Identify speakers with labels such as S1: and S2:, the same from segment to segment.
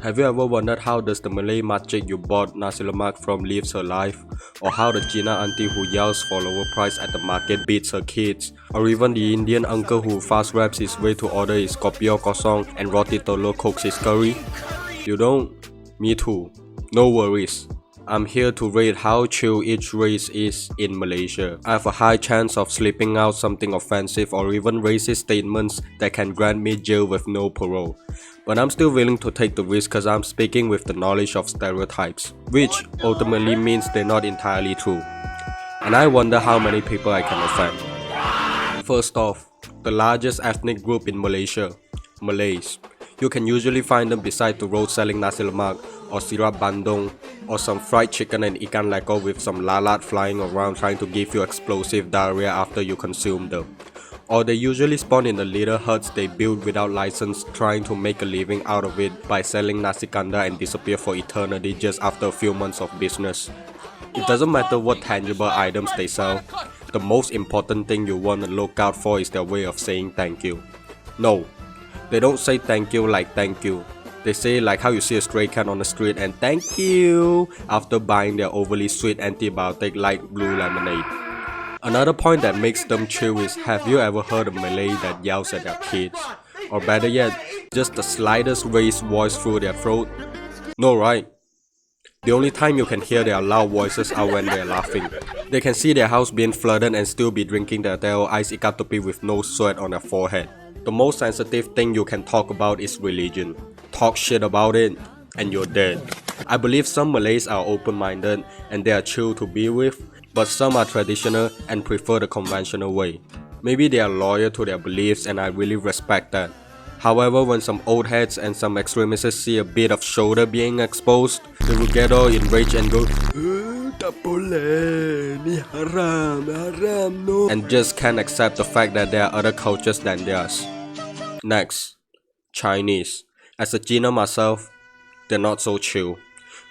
S1: Have you ever wondered how does the Malay makcik you bought nasi lemak from lives her life? Or how the Gina auntie who yells for lower price at the market beats her kids? Or even the Indian uncle who fast raps his way to order his kopi or kosong and roti telur cooks his curry? You don't? Me too. No worries. I'm here to rate how chill each race is in Malaysia. I have a high chance of slipping out something offensive or even racist statements that can grant me jail with no parole. But I'm still willing to take the risk cause I'm speaking with the knowledge of stereotypes, which ultimately means they're not entirely true. And I wonder how many people I can offend. First off, the largest ethnic group in Malaysia, Malays. You can usually find them beside the road selling nasi lemak or sirap bandung or some fried chicken and ikan lekor with some lalat flying around trying to give you explosive diarrhea after you consume them. Or they usually spawn in the little huts they build without license trying to make a living out of it by selling nasi kandar and disappear for eternity just after a few months of business. It doesn't matter what tangible items they sell, the most important thing you want to look out for is their way of saying thank you. No, they don't say thank you like thank you. They say like how you see a stray cat on the street and thank you after buying their overly sweet antibiotic light blue lemonade. Another point that makes them chill is, have you ever heard a Malay that yells at their kids? Or better yet, just the slightest raised voice through their throat? No, right? The only time you can hear their loud voices are when they're laughing. They can see their house being flooded and still be drinking their teow ice ikatopi with no sweat on their forehead. The most sensitive thing you can talk about is religion. Talk shit about it, and you're dead. I believe some Malays are open-minded and they are chill to be with, but some are traditional and prefer the conventional way. Maybe they are loyal to their beliefs and I really respect that. However, when some old heads and some extremists see a bit of shoulder being exposed, they will get all enraged and go, tak boleh, ni haram, haram, no, and just can't accept the fact that there are other cultures than theirs. Next, Chinese. As a Gina myself, they're not so chill.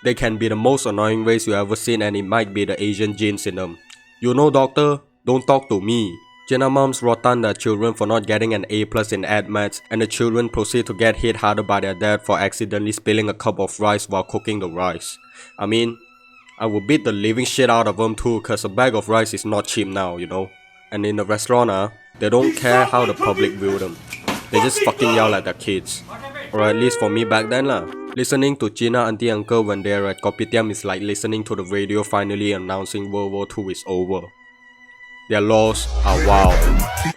S1: They can be the most annoying race you ever seen and it might be the Asian genes in them. You know doctor, don't talk to me. Gina moms rotan their children for not getting an A+ in ed maths and the children proceed to get hit harder by their dad for accidentally spilling a cup of rice while cooking the rice. I mean, I would beat the living shit out of them too cause a bag of rice is not cheap now, you know. And in the restaurant, they don't care how the public view them. They just fucking yell at their kids. Or at least for me back then lah. Listening to Gina auntie uncle when they're at kopitiam is like listening to the radio finally announcing World War II is over. Their laws are wild.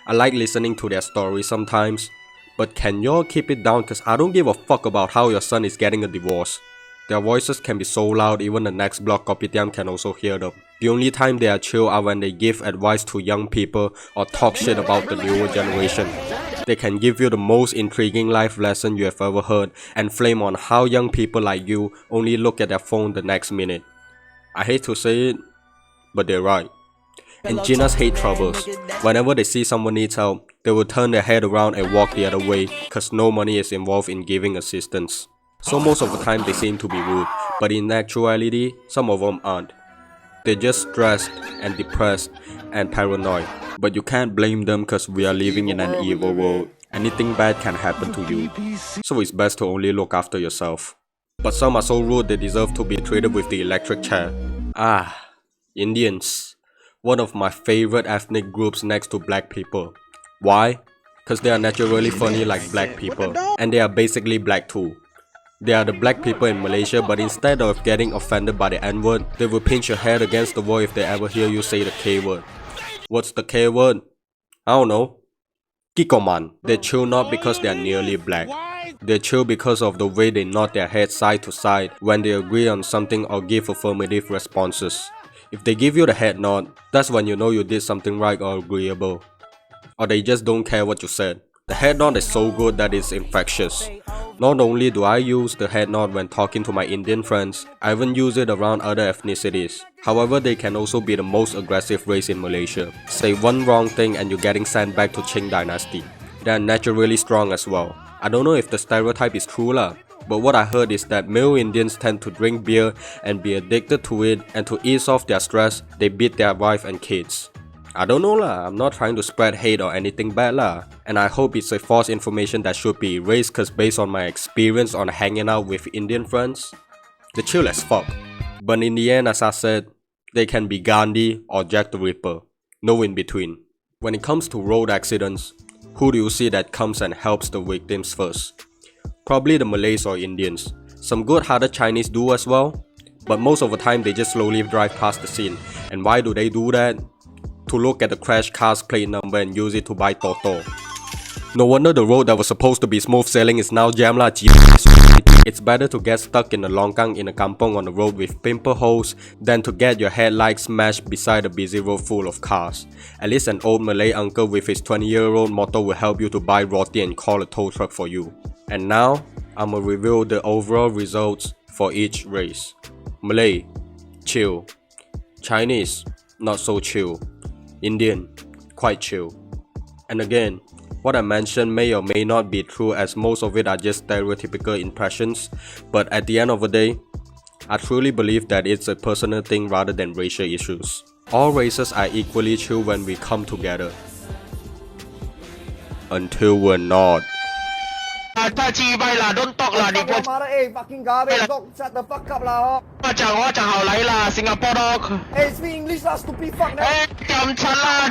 S1: I like listening to their stories sometimes. But can y'all keep it down cause I don't give a fuck about how your son is getting a divorce. Their voices can be so loud even the next block kopitiam can also hear them. The only time they are chill are when they give advice to young people or talk shit about the newer generation. They can give you the most intriguing life lesson you have ever heard and flame on how young people like you only look at their phone the next minute. I hate to say it, but they're right. And Ginas hate troubles. Whenever they see someone needs help, they will turn their head around and walk the other way cause no money is involved in giving assistance. So most of the time they seem to be rude, but in actuality, some of them aren't. They're just stressed and depressed and paranoid. But you can't blame them cause we are living in an evil world. Anything bad can happen to you. So it's best to only look after yourself. But some are so rude they deserve to be treated with the electric chair. Indians. One of my favorite ethnic groups next to black people. Why? Cause they are naturally funny like black people. And they are basically black too. They are the black people in Malaysia, but instead of getting offended by the N-word, they will pinch your head against the wall if they ever hear you say the K-word. What's the K-word? I don't know. Kikoman. They chill not because they are nearly black. They chill because of the way they nod their heads side to side when they agree on something or give affirmative responses. If they give you the head nod, that's when you know you did something right or agreeable. Or they just don't care what you said. The head nod is so good that it's infectious. Not only do I use the head nod when talking to my Indian friends, I even use it around other ethnicities. However, they can also be the most aggressive race in Malaysia. Say one wrong thing and you're getting sent back to Qing dynasty. They are naturally strong as well. I don't know if the stereotype is true lah, but what I heard is that male Indians tend to drink beer and be addicted to it, and to ease off their stress, they beat their wife and kids. I don't know lah, I'm not trying to spread hate or anything bad lah, and I hope it's a false information that should be erased cause based on my experience on hanging out with Indian friends, they're chill as fuck. But in the end, as I said, they can be Gandhi or Jack the Ripper, no in between. When it comes to road accidents, who do you see that comes and helps the victims first? Probably the Malays or Indians. Some good-hearted Chinese do as well, but most of the time they just slowly drive past the scene. And why do they do that? To look at the crash car's plate number and use it to buy Toto. No wonder the road that was supposed to be smooth sailing is now jam lah. It's better to get stuck in the longkang in a kampong on the road with pimple holes than to get your headlights smashed beside a busy road full of cars. At least an old Malay uncle with his 20-year-old motor will help you to buy roti and call a tow truck for you. And now, I'ma reveal the overall results for each race. Malay, chill. Chinese, not so chill. Indian, quite chill. And again, what I mentioned may or may not be true as most of it are just stereotypical impressions, but at the end of the day, I truly believe that it's a personal thing rather than racial issues. All races are equally chill when we come together. Until we're not.
S2: 太鸡掰啦 ，don't talk 啦，你给我
S3: fucking garbage dog, shut the fuck up 啦！
S2: 我讲好嚟啦，新加坡都，speak
S3: English 啦，stupid fuck
S2: 咁柒啦，